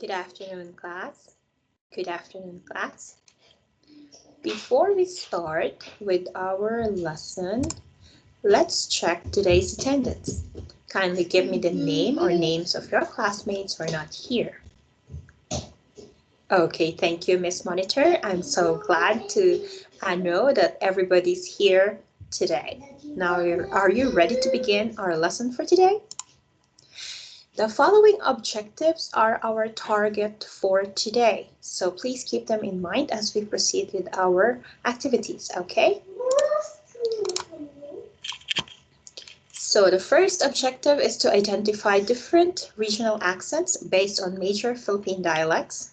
Good afternoon, class. Good afternoon, class. Before we start with our lesson, let's check today's attendance. Kindly give me the name or names of your classmates who are not here. Okay, thank you, Miss Monitor. I'm so glad to know that everybody's here today. Now, are you ready to begin our lesson for today? The following objectives are our target for today, so please keep them in mind as we proceed with our activities, okay? So the first objective is to identify different regional accents based on major Philippine dialects.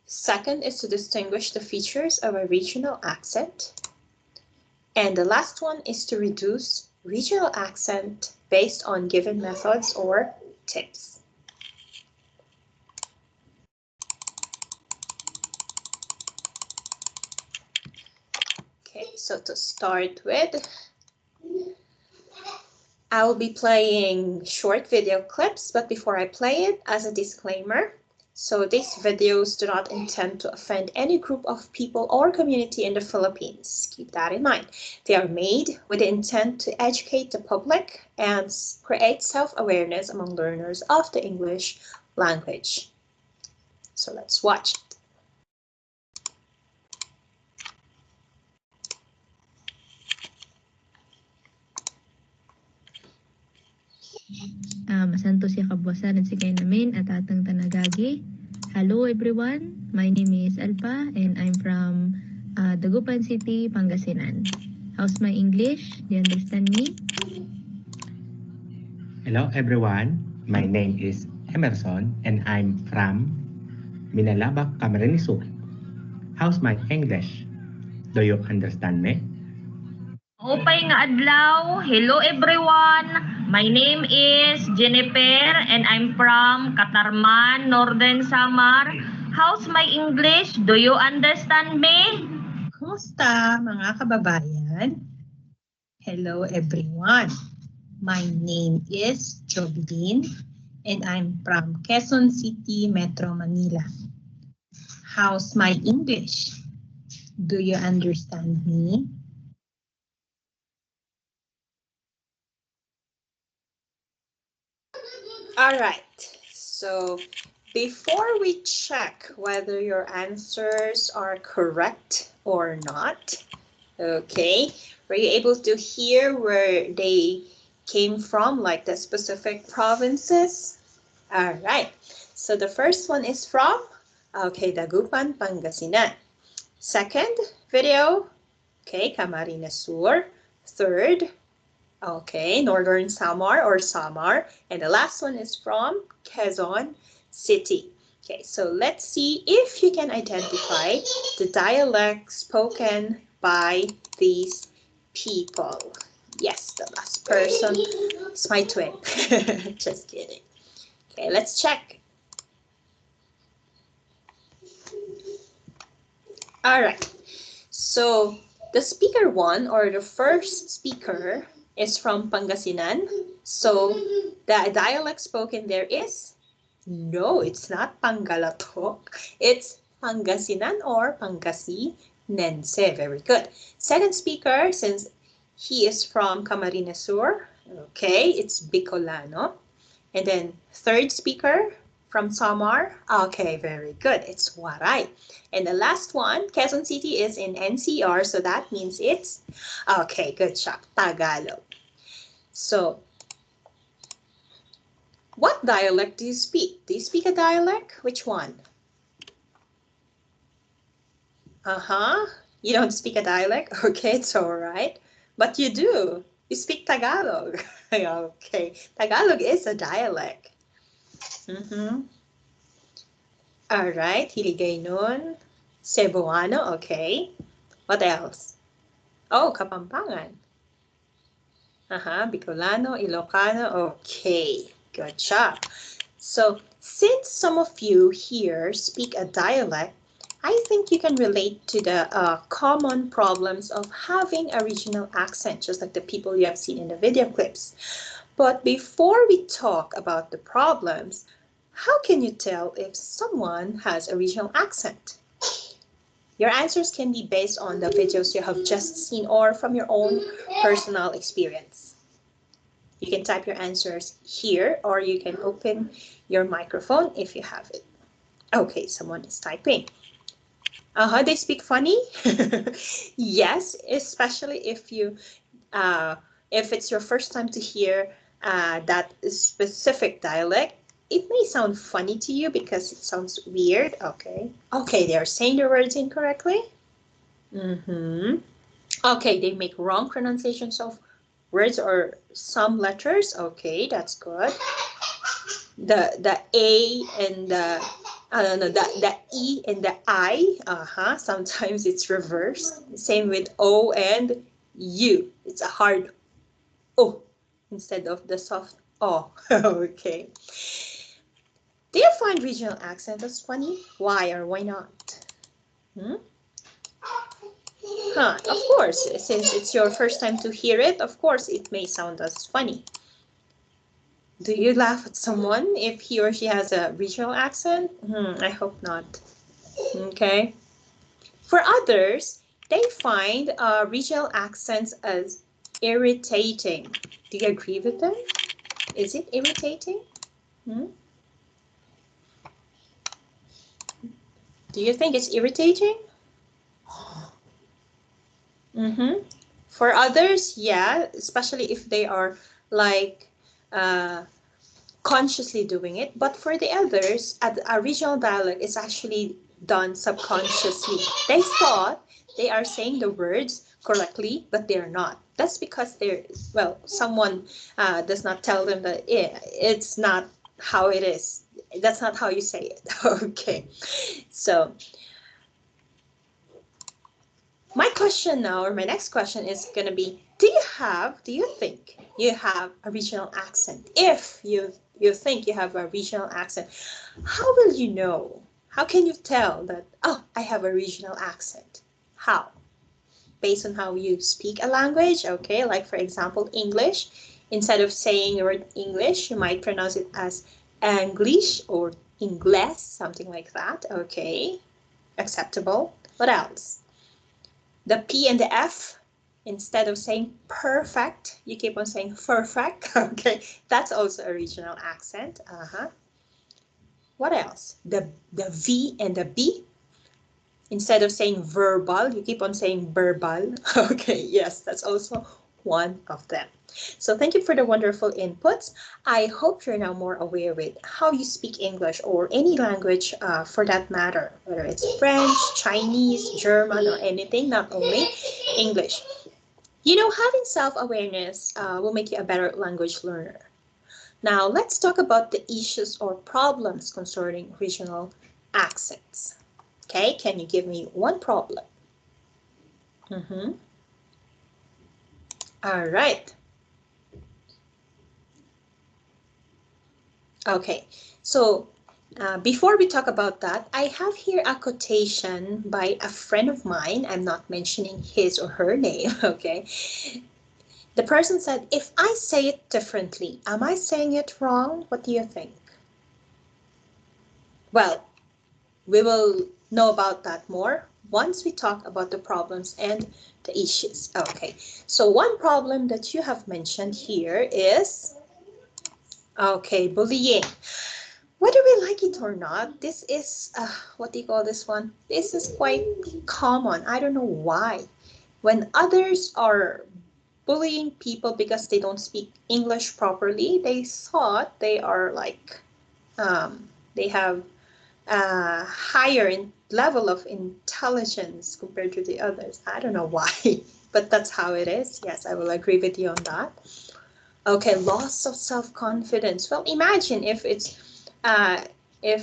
Second is to distinguish the features of a regional accent. And the last one is to reduce regional accent based on given methods or tips. Okay, so to start with, I will be playing short video clips, but before I play it, as a disclaimer, so these videos do not intend to offend any group of people or community in the Philippines. Keep that in mind. They are made with the intent to educate the public and create self-awareness among learners of the English language. So let's watch it. Masanto siya kabwasan at sikay namin at atang tanagagi. Hello everyone, my name is Alpa and I'm from Dagupan City, Pangasinan. How's my English? Do you understand me? Hello everyone, my name is Emerson and I'm from Minalabak, Camarines Sur. How's my English? Do you understand me? Upay nga adlaw. Hello everyone. My name is Jennifer and I'm from Katarman, Northern Samar. How's my English? Do you understand me? Kumusta mga kababayan? Hello everyone. My name is Jovelyn and I'm from Quezon City, Metro Manila. How's my English? Do you understand me? All right, so before we check whether your answers are correct or not, okay, were you able to hear where they came from, like the specific provinces? All right, so the first one is from, okay, Dagupan, Pangasinan. Second video, okay, Camarines Sur. Third, okay, Northern Samar or Samar. And the last one is from Quezon City. Okay, so let's see if you can identify the dialect spoken by these people. Yes, the last person is my twin. Just kidding. Okay, let's check. All right, so the speaker one or the first speaker is from Pangasinan. So the dialect spoken there is, no, it's not Pangalatok. It's Pangasinan or Pangasinense. Very good. Second speaker, since he is from Camarines Sur, okay, it's Bicolano. And then third speaker from Samar, okay, very good. It's Waray. And the last one, Quezon City is in NCR, so that means it's, okay, good job, Tagalog. So, what dialect do you speak? Do you speak a dialect? Which one? You don't speak a dialect? Okay, it's all right. But you do. You speak Tagalog. Okay, Tagalog is a dialect. All right, Hiligaynon, Cebuano, okay. What else? Oh, Kapampangan. Bicolano, Ilocano, okay. Good job. So, since some of you here speak a dialect, I think you can relate to the common problems of having a regional accent, just like the people you have seen in the video clips. But before we talk about the problems, how can you tell if someone has a regional accent? Your answers can be based on the videos you have just seen or from your own personal experience. You can type your answers here or you can open your microphone if you have it. Okay, someone is typing. They speak funny? Yes, especially if it's your first time to hear that specific dialect. It may sound funny to you because it sounds weird. Okay, they are saying the words incorrectly. Okay, they make wrong pronunciations of words or some letters. Okay, that's good. The A and the no, the E and the I. Sometimes it's reversed. Same with O and U. It's a hard O instead of the soft O. Okay. Do you find regional accent as funny? Why or why not? Of course, since it's your first time to hear it, of course it may sound as funny. Do you laugh at someone if he or she has a regional accent? I hope not. Okay. For others, they find regional accents as irritating. Do you agree with them? Is it irritating? Do you think it's irritating? For others, yeah, especially if they are like consciously doing it. But for the others, a regional dialect is actually done subconsciously. They thought they are saying the words correctly, but they're not. That's because someone does not tell them that it's not how it is. That's not how you say it. Okay. So my question now, or my next question is going to be, do you think you have a regional accent? If you think you have a regional accent, how will you know? How can you tell that, oh, I have a regional accent? How? Based on how you speak a language, okay? Like for example, English. Instead of saying the word English, you might pronounce it as English or Ingles, something like that, okay? Acceptable. What else? The P and the F, instead of saying perfect, you keep on saying perfect. Okay, that's also a regional accent. What else? The V and the B, instead of saying verbal, you keep on saying verbal. Okay, yes, that's also one of them. So thank you for the wonderful inputs. I hope you're now more aware with how you speak English or any language for that matter, whether it's French, Chinese, German, or anything, not only English. You know, having self-awareness will make you a better language learner. Now, let's talk about the issues or problems concerning regional accents. Okay, can you give me one problem? All right. Okay, so before we talk about that, I have here a quotation by a friend of mine. I'm not mentioning his or her name, okay? The person said, if I say it differently, am I saying it wrong? What do you think? Well, we will know about that more once we talk about the problems and the issues. Okay, so one problem that you have mentioned here is, okay, bullying. Whether we like it or not, this is, what do you call this one? This is quite common. I don't know why. When others are bullying people because they don't speak English properly, they thought they are like, they have a higher level of intelligence compared to the others. I don't know why, but that's how it is. Yes, I will agree with you on that. Okay, loss of self-confidence. Well, imagine if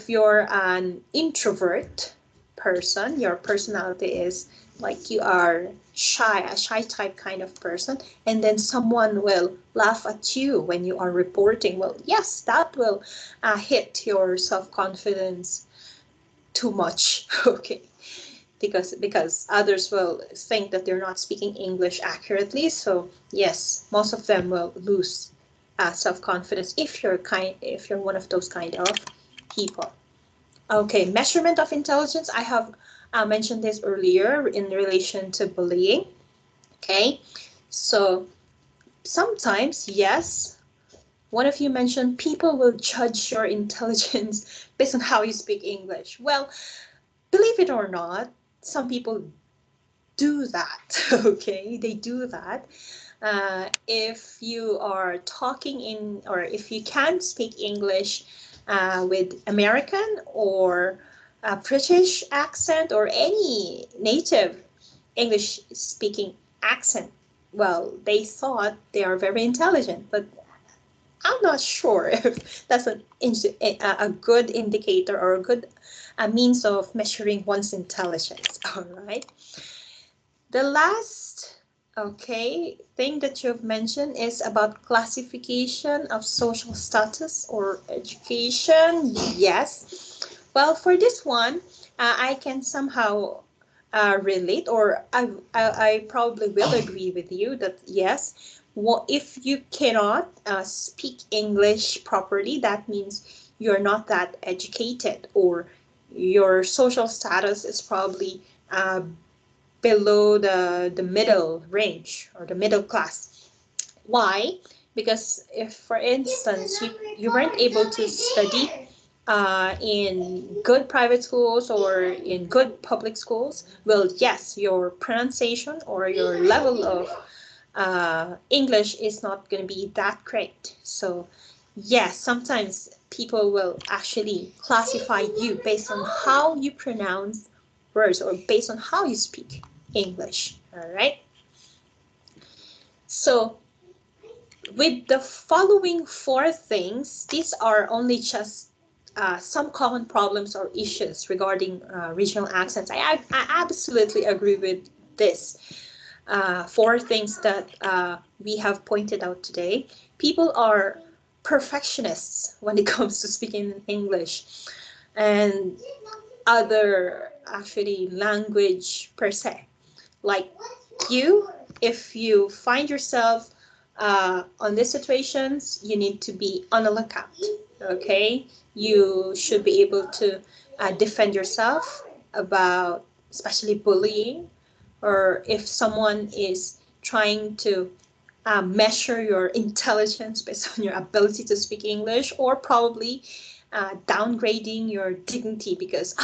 you're an introvert person, your personality is like you are shy, a shy type kind of person, and then someone will laugh at you when you are reporting. Well, yes, that will hit your self-confidence too much. Okay, because others will think that they're not speaking English accurately. So yes, most of them will lose self-confidence if you're one of those kind of people. Okay, measurement of intelligence. I have mentioned this earlier in relation to bullying. Okay, so sometimes, yes, one of you mentioned people will judge your intelligence based on how you speak English. Well, believe it or not, some people do that. Okay, they do that. If you are talking in, or if you can't speak English with American or British accent or any native English speaking accent, well, they thought they are very intelligent, but I'm not sure if that's a good indicator or a good means of measuring one's intelligence. All right. The last, okay, thing that you've mentioned is about classification of social status or education. Yes. Well, for this one, I can somehow relate, or I probably will agree with you that yes, if you cannot speak English properly, that means you're not that educated, or your social status is probably below the middle range or the middle class. Why? Because if, for instance, you weren't able to study in good private schools or in good public schools, well, yes, your pronunciation or your level of English is not going to be that great. So, yes, sometimes people will actually classify you based on how you pronounce words or based on how you speak English. All right. So, with the following four things, these are only just some common problems or issues regarding regional accents. I absolutely agree with this. Four things that we have pointed out today. People are perfectionists when it comes to speaking English and other actually language per se. Like you, if you find yourself on these situations, you need to be on the lookout. Okay, you should be able to defend yourself about, especially bullying, or if someone is trying to measure your intelligence based on your ability to speak English, or probably downgrading your dignity because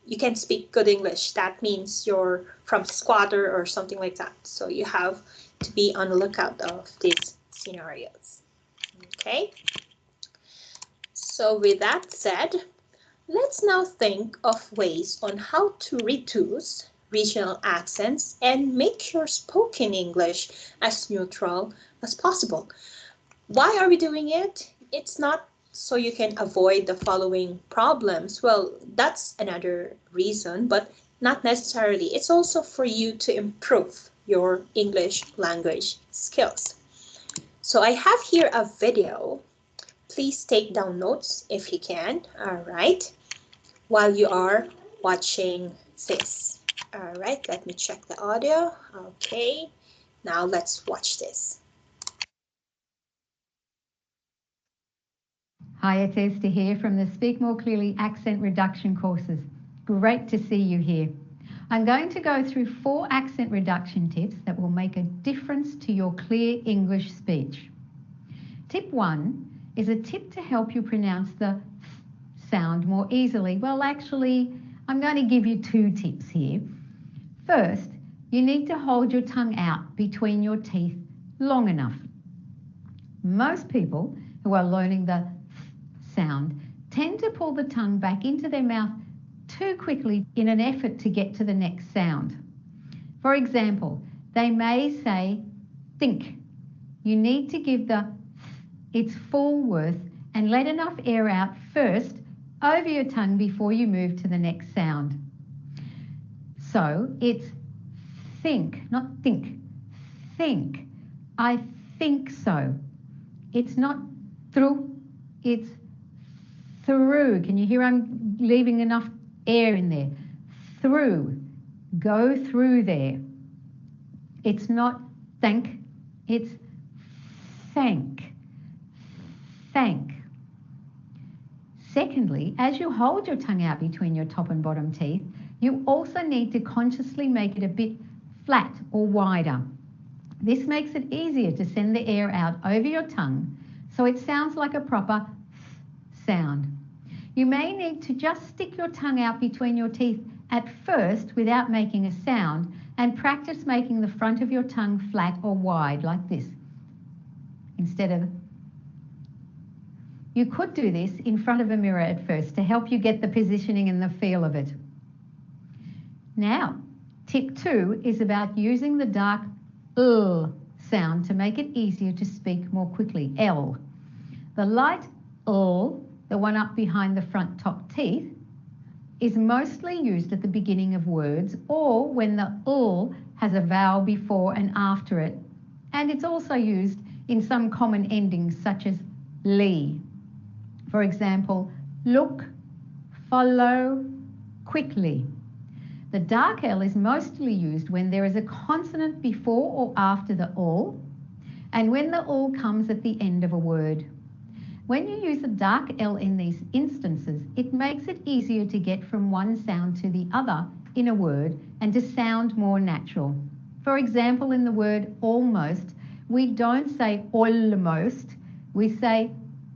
you can speak good English. That means you're from squatter or something like that. So you have to be on the lookout of these scenarios. Okay. So with that said, let's now think of ways on how to reduce regional accents and make your spoken English as neutral as possible. Why are we doing it? It's not so you can avoid the following problems. Well, that's another reason, but not necessarily. It's also for you to improve your English language skills. So I have here a video. Please take down notes if you can. All right. While you are watching this. All right, let me check the audio. Okay, now let's watch this. Hi, it's Esther here from the Speak More Clearly accent reduction courses. Great to see you here. I'm going to go through 4 accent reduction tips that will make a difference to your clear English speech. Tip 1 is a tip to help you pronounce the sound more easily. Well, actually, I'm going to give you 2 tips here. First, you need to hold your tongue out between your teeth long enough. Most people who are learning the sound tend to pull the tongue back into their mouth too quickly in an effort to get to the next sound. For example, they may say think. You need to give the its full worth and let enough air out first over your tongue before you move to the next sound. So it's think, not think. Think. I think so. It's not through, it's through. Can you hear I'm leaving enough air in there? Through. Go through there. It's not thank, it's thank. thank. Secondly, as you hold your tongue out between your top and bottom teeth, you also need to consciously make it a bit flat or wider. This makes it easier to send the air out over your tongue so it sounds like a proper sound. You may need to just stick your tongue out between your teeth at first without making a sound and practice making the front of your tongue flat or wide like this instead of. You could do this in front of a mirror at first to help you get the positioning and the feel of it. Now, tip 2 is about using the dark L sound to make it easier to speak more quickly, L. The light L, the one up behind the front top teeth, is mostly used at the beginning of words or when the L has a vowel before and after it. And it's also used in some common endings such as ly. For example, look, follow, quickly. The dark L is mostly used when there is a consonant before or after the L and when the L comes at the end of a word. When you use a dark L in these instances, it makes it easier to get from one sound to the other in a word and to sound more natural. For example, in the word almost, we don't say almost, we say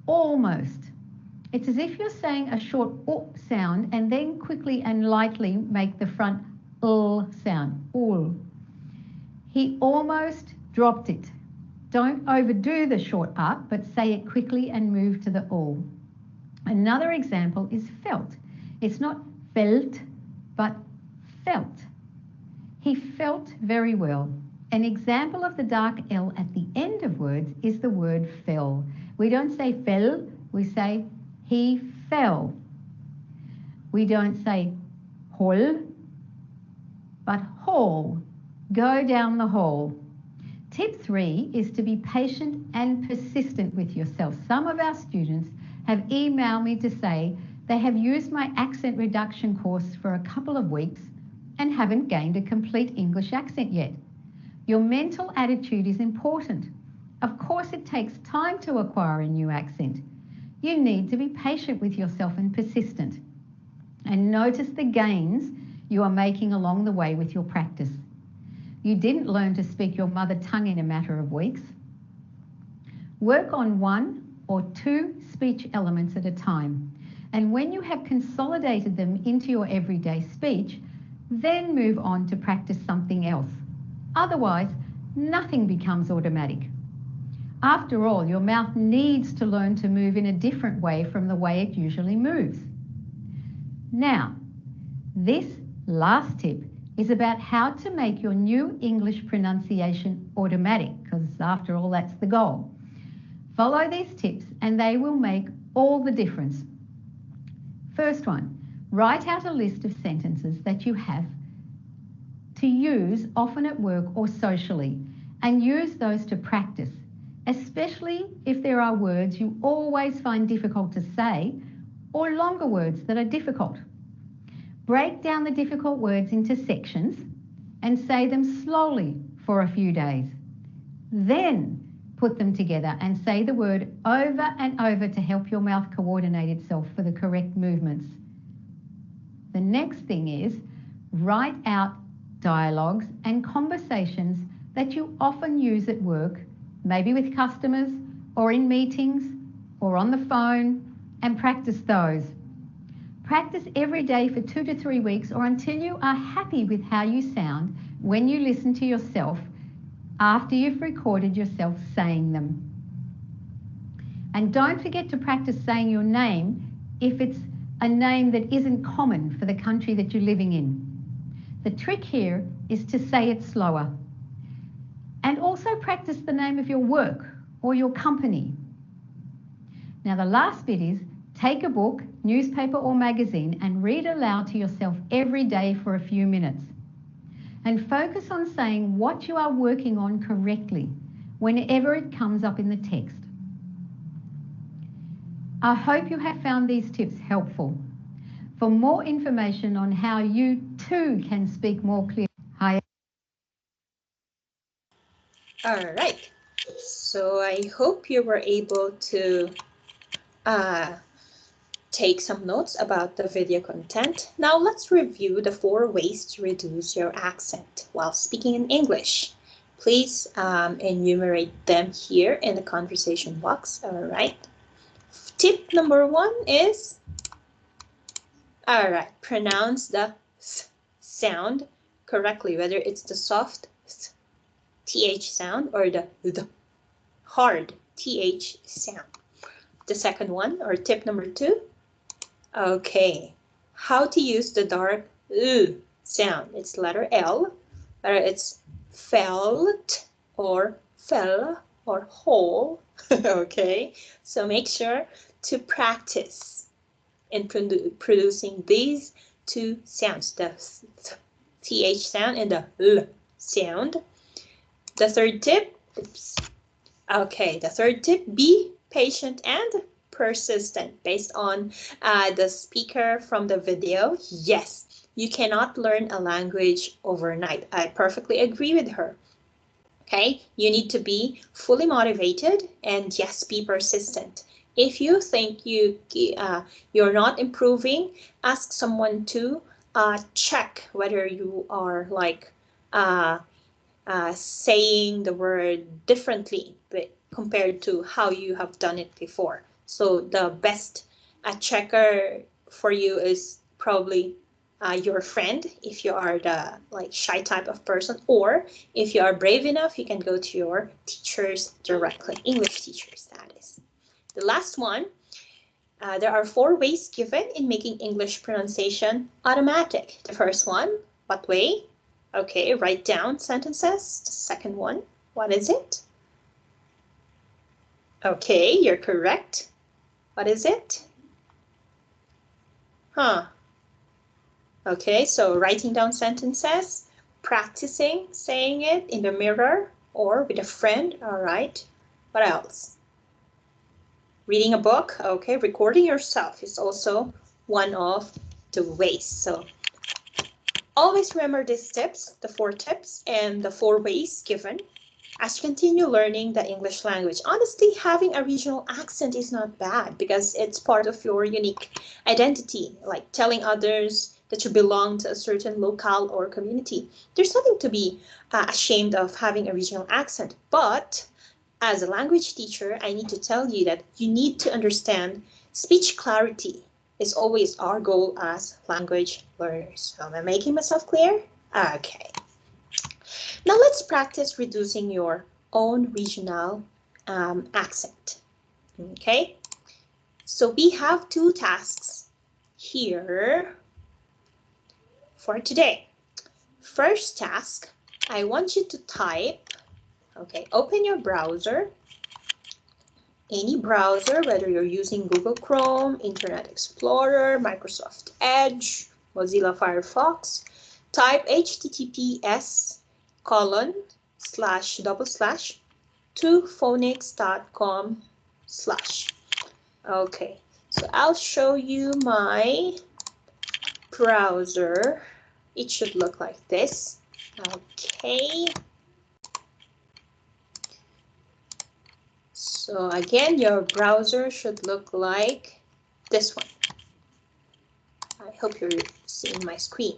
almost. It's as if you're saying a short O sound and then quickly and lightly make the front L sound, ul. He almost dropped it. Don't overdo the short arc, but say it quickly and move to the ul. Another example is felt. It's not felt, but felt. He felt very well. An example of the dark L at the end of words is the word fell. We don't say fell, we say he fell. We don't say hall, but hall. Go down the hall. Tip 3 is to be patient and persistent with yourself. Some of our students have emailed me to say they have used my accent reduction course for a couple of weeks and haven't gained a complete English accent yet. Your mental attitude is important. Of course, it takes time to acquire a new accent. You need to be patient with yourself and persistent, and notice the gains you are making along the way with your practice. You didn't learn to speak your mother tongue in a matter of weeks. Work on 1 or 2 speech elements at a time, and when you have consolidated them into your everyday speech, then move on to practice something else. Otherwise, nothing becomes automatic. After all, your mouth needs to learn to move in a different way from the way it usually moves. Now, this last tip is about how to make your new English pronunciation automatic, because after all, that's the goal. Follow these tips and they will make all the difference. First one, write out a list of sentences that you have to use often at work or socially, and use those to practice, especially if there are words you always find difficult to say or longer words that are difficult. Break down the difficult words into sections and say them slowly for a few days. Then put them together and say the word over and over to help your mouth coordinate itself for the correct movements. The next thing is write out dialogues and conversations that you often use at work, maybe with customers or in meetings or on the phone, and practice those. Practice every day for 2 to 3 weeks or until you are happy with how you sound when you listen to yourself after you've recorded yourself saying them. And don't forget to practice saying your name if it's a name that isn't common for the country that you're living in. The trick here is to say it slower. And also practice the name of your work or your company. Now the last bit is take a book, newspaper or magazine and read aloud to yourself every day for a few minutes. And focus on saying what you are working on correctly whenever it comes up in the text. I hope you have found these tips helpful. For more information on how you too can speak more clearly, hi. All right. So I hope you were able to take some notes about the video content. Now let's review the 4 ways to reduce your accent while speaking in English. Please enumerate them here in the conversation box. All right. Tip number 1 is, all right, pronounce the th sound correctly, whether it's the soft th sound or the hard th sound. The second one, or tip number 2, okay, how to use the dark sound. It's letter L, whether it's felt or fell or whole. Okay, so make sure to practice in producing these 2 sounds, the th sound and the l sound. The third tip, be patient and persistent. Based on the speaker from the video, yes, you cannot learn a language overnight. I perfectly agree with her. Okay, you need to be fully motivated and yes, be persistent. If you think you're not improving, ask someone to check whether you are like saying the word differently but compared to how you have done it before. So the best checker for you is probably your friend if you are the like shy type of person, or if you are brave enough, you can go to your teachers directly, English teachers that is. The last one, there are 4 ways given in making English pronunciation automatic. The first one, what way? Okay, write down sentences. The second one, what is it? Okay, you're correct. What is it? Okay, so writing down sentences, practicing saying it in the mirror or with a friend. All right, what else? Reading a book. Okay, recording yourself is also one of the ways. So always remember these tips, the 4 tips and the 4 ways given as you continue learning the English language. Honestly, having a regional accent is not bad because it's part of your unique identity, like telling others that you belong to a certain locale or community. There's nothing to be ashamed of having a regional accent, but as a language teacher, I need to tell you that you need to understand speech clarity is always our goal as language learners. So am I making myself clear? Okay. Now let's practice reducing your own regional accent. Okay. So we have 2 tasks here for today. First task, I want you to type, okay, open your browser, any browser, whether you're using Google Chrome, Internet Explorer, Microsoft Edge, Mozilla Firefox, type https://2phonics.com/. Okay, so I'll show you my browser. It should look like this. Okay. So again, your browser should look like this one. I hope you're seeing my screen.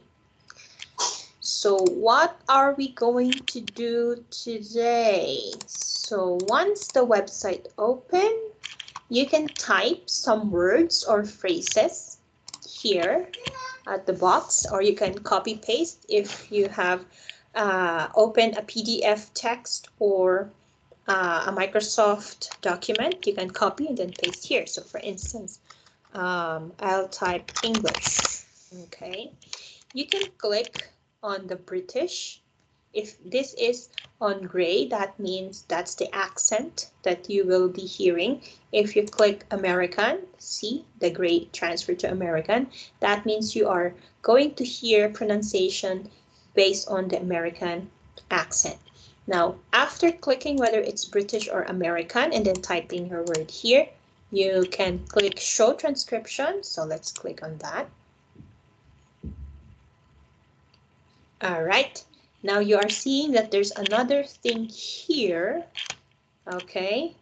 So what are we going to do today? So once the website open, you can type some words or phrases here at the box, or you can copy paste if you have opened a PDF text or a Microsoft document. You can copy and then paste here. So for instance, I'll type English. Okay, you can click on the British. If this is on gray, that means that's the accent that you will be hearing. If you click American, see the gray transfer to American, that means you are going to hear pronunciation based on the American accent. Now, after clicking whether it's British or American and then typing your word here, you can click show transcription. So let's click on that. All right, now you are seeing that there's another thing here. Okay,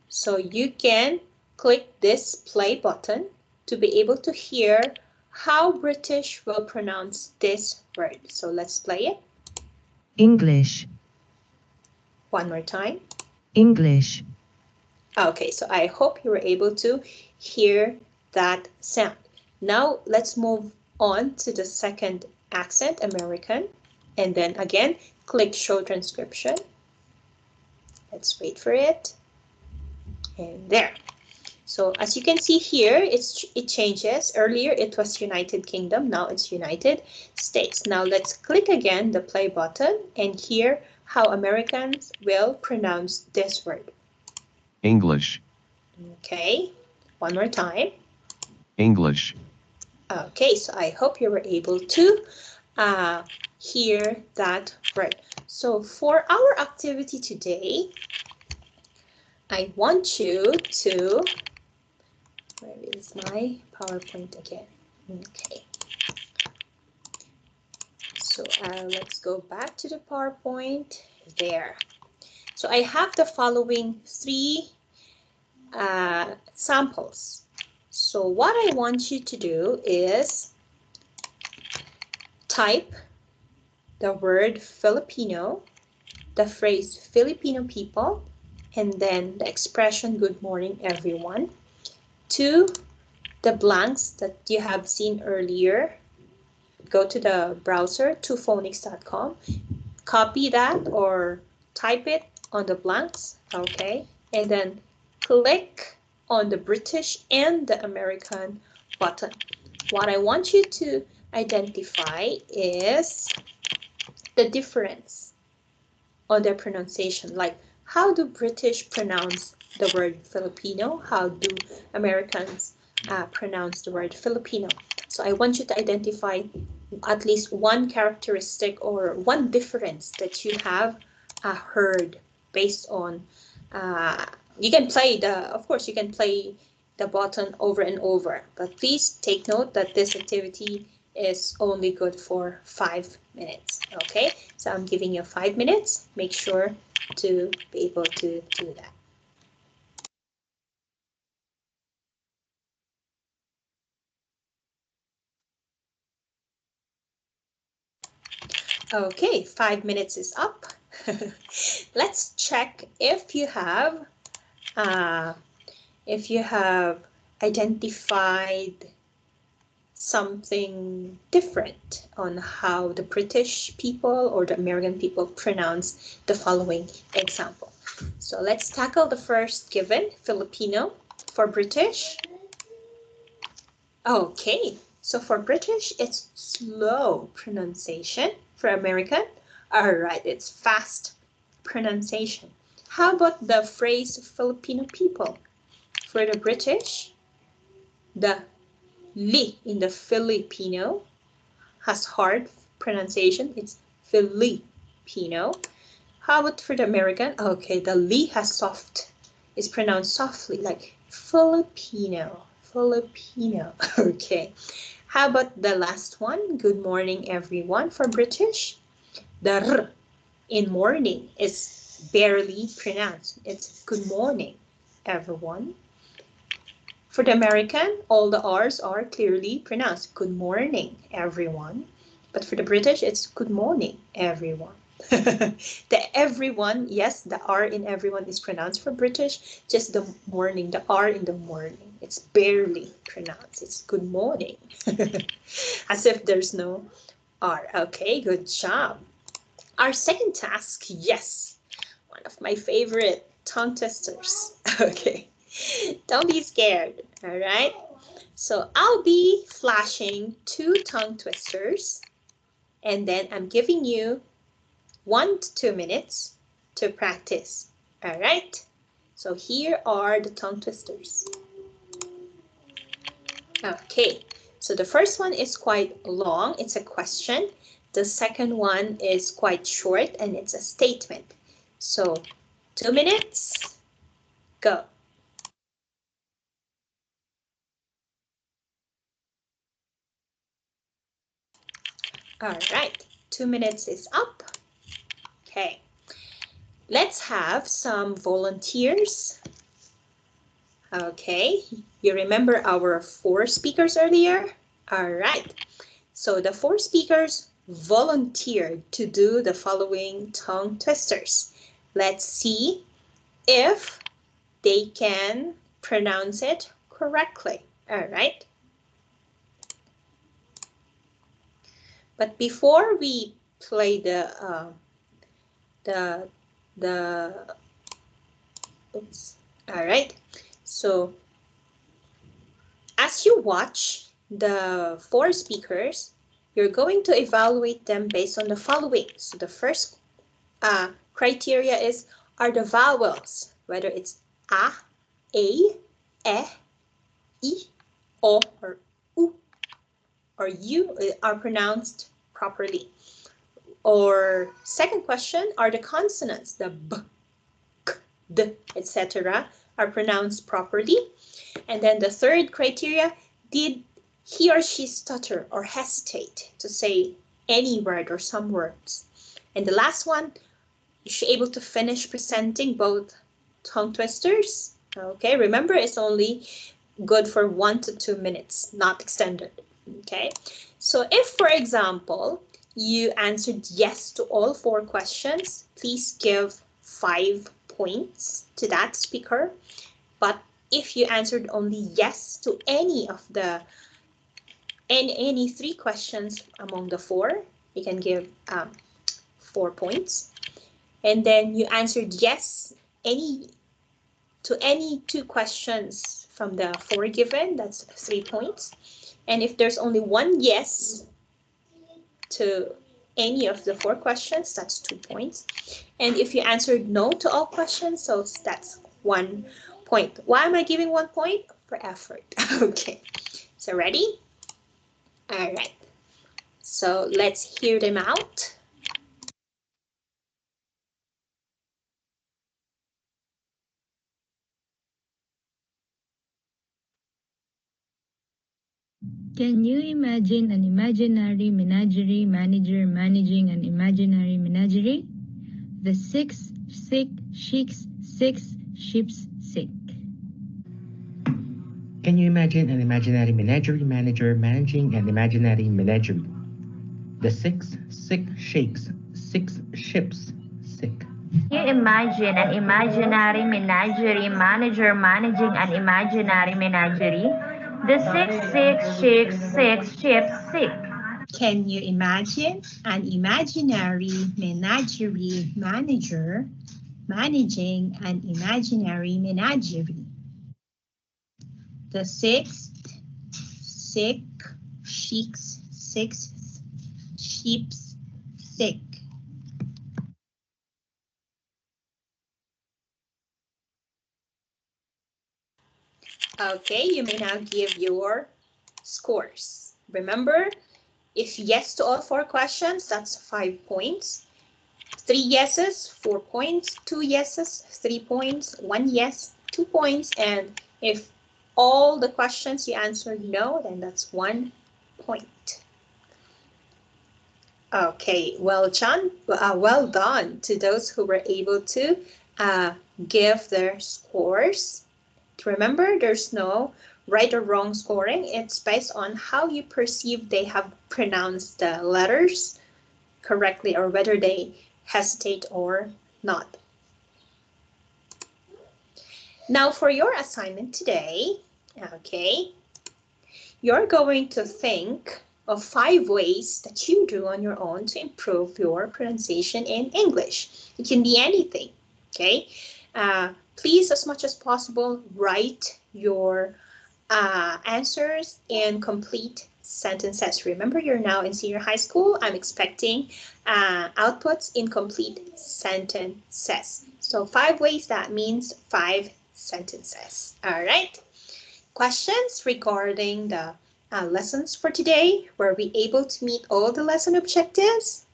so you can click this play button to be able to hear how British will pronounce this word. So let's play it. English, One more time. English, Okay, so I hope you were able to hear that sound. Now let's move on to the second accent, American. And then again, click show transcription. Let's wait for it. And there. So as you can see here, it changes. Earlier it was United Kingdom, now it's United States. Now let's click again the play button and hear how Americans will pronounce this word. English, Okay, one more time. English, Okay, so I hope you were able to hear that word. So for our activity today, I want you to, where is my PowerPoint again? Okay. So let's go back to the PowerPoint there. So I have the following three samples. So what I want you to do is type the word Filipino, the phrase Filipino people, and then the expression good morning everyone to the blanks that you have seen earlier. Go to the browser to phonics.com, copy that or type it on the blanks, okay, and then click on the British and the American button. What I want you to identify is the difference on their pronunciation, like how do British pronounce the word Filipino, how do Americans pronounce the word Filipino. So I want you to identify at least one characteristic or one difference that you have heard based on, you can play of course you can play the button over and over, but please take note that this activity is only good for 5 minutes. Okay, so I'm giving you 5 minutes. Make sure to be able to do that. Okay, 5 minutes is up. Let's check if you have identified something different on how the British people or the American people pronounce the following example. So let's tackle the first given, Filipino. For British, okay, so for British, it's slow pronunciation. For American, all right, it's fast pronunciation. How about the phrase Filipino people? For the British, the li in the Filipino has hard pronunciation. It's Filipino. How about for the American? Okay, the li has soft. It's pronounced softly, like Filipino. Filipino. Okay. How about the last one? Good morning, everyone. For British, the r in morning is barely pronounced. It's good morning, everyone. For the American, all the R's are clearly pronounced. Good morning, everyone. But for the British, it's good morning, everyone. The everyone, yes, the R in everyone is pronounced for British, just the morning, the R in the morning. It's barely pronounced. It's good morning. As if there's no R. Okay, good job. Our second task, yes, one of my favorite tongue twisters. Okay, don't be scared, all right? So I'll be flashing 2 tongue twisters, and then I'm giving you 1 to 2 minutes to practice, all right? So here are the tongue twisters. Okay, so the first one is quite long, it's a question. The second one is quite short and it's a statement. So 2 minutes, go. All right, 2 minutes is up. Okay, let's have some volunteers. Okay, you remember our 4 speakers earlier? All right, so the 4 speakers volunteered to do the following tongue twisters. Let's see if they can pronounce it correctly. All right. But before we play the the oops. All right. So as you watch the 4 speakers, you're going to evaluate them based on the following. So the first criteria is, are the vowels, whether it's a, e, I, o, or u, or u, are pronounced properly. Or second question, are the consonants, the b, k, d, etc., are pronounced properly? And then the third criteria, did he or she stutter or hesitate to say any word or some words? And the last one, is she able to finish presenting both tongue twisters? Okay, remember it's only good for 1 to 2 minutes, not extended. Okay, so if, for example, you answered yes to all 4 questions, please give 5 points to that speaker. But if you answered only yes to any of the any 3 questions among the 4, you can give 4 points. And then you answered yes to any 2 questions from the 4 given, that's 3 points. And if there's only 1 yes to any of the 4 questions, that's 2 points. And if you answered no to all questions, so that's 1 point. Why am I giving 1 point? For effort. Okay, so ready? All right, so let's hear them out. Can you imagine an imaginary menagerie manager managing an imaginary menagerie? The 6 sick sheiks 6 ships sick. Can you imagine an imaginary menagerie manager managing an imaginary menagerie? The 6 sick sheiks 6 ships sick. Can you imagine an imaginary menagerie manager managing an imaginary menagerie? The 666 ships sick. Can you imagine an imaginary menagerie manager managing an imaginary menagerie? The 6th sick sheiks 6 sheeps sick. Okay, you may now give your scores. Remember, if yes to all 4 questions, that's 5 points. 3 yeses, 4 points. 2 yeses, 3 points. 1 yes, 2 points. And if all the questions you answered no, then that's 1 point. Okay, well done to those who were able to give their scores. Remember, there's no right or wrong scoring. It's based on how you perceive they have pronounced the letters correctly or whether they hesitate or not. Now for your assignment today, okay, you're going to think of 5 ways that you do on your own to improve your pronunciation in English. It can be anything, okay? Please, as much as possible, write your answers in complete sentences. Remember, you're now in senior high school. I'm expecting outputs in complete sentences. So 5 ways, that means 5 sentences. All right. Questions regarding the lessons for today? Were we able to meet all the lesson objectives?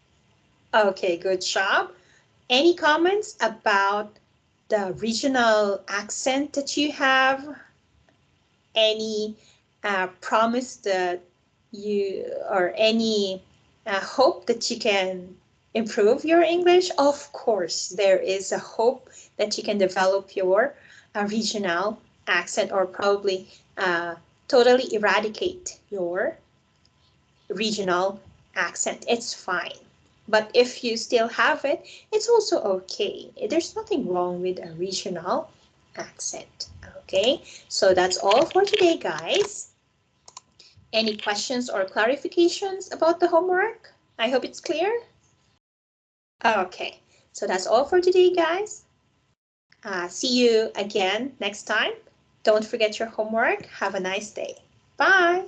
Okay, good job. Any comments about the regional accent that you have? Any promise that you, or any hope that you can improve your English? Of course, there is a hope that you can develop your regional accent, or probably totally eradicate your regional accent. It's fine. But if you still have it, it's also okay. There's nothing wrong with a regional accent. Okay, so that's all for today, guys. Any questions or clarifications about the homework? I hope it's clear. Okay, so that's all for today, guys. See you again next time. Don't forget your homework. Have a nice day. Bye.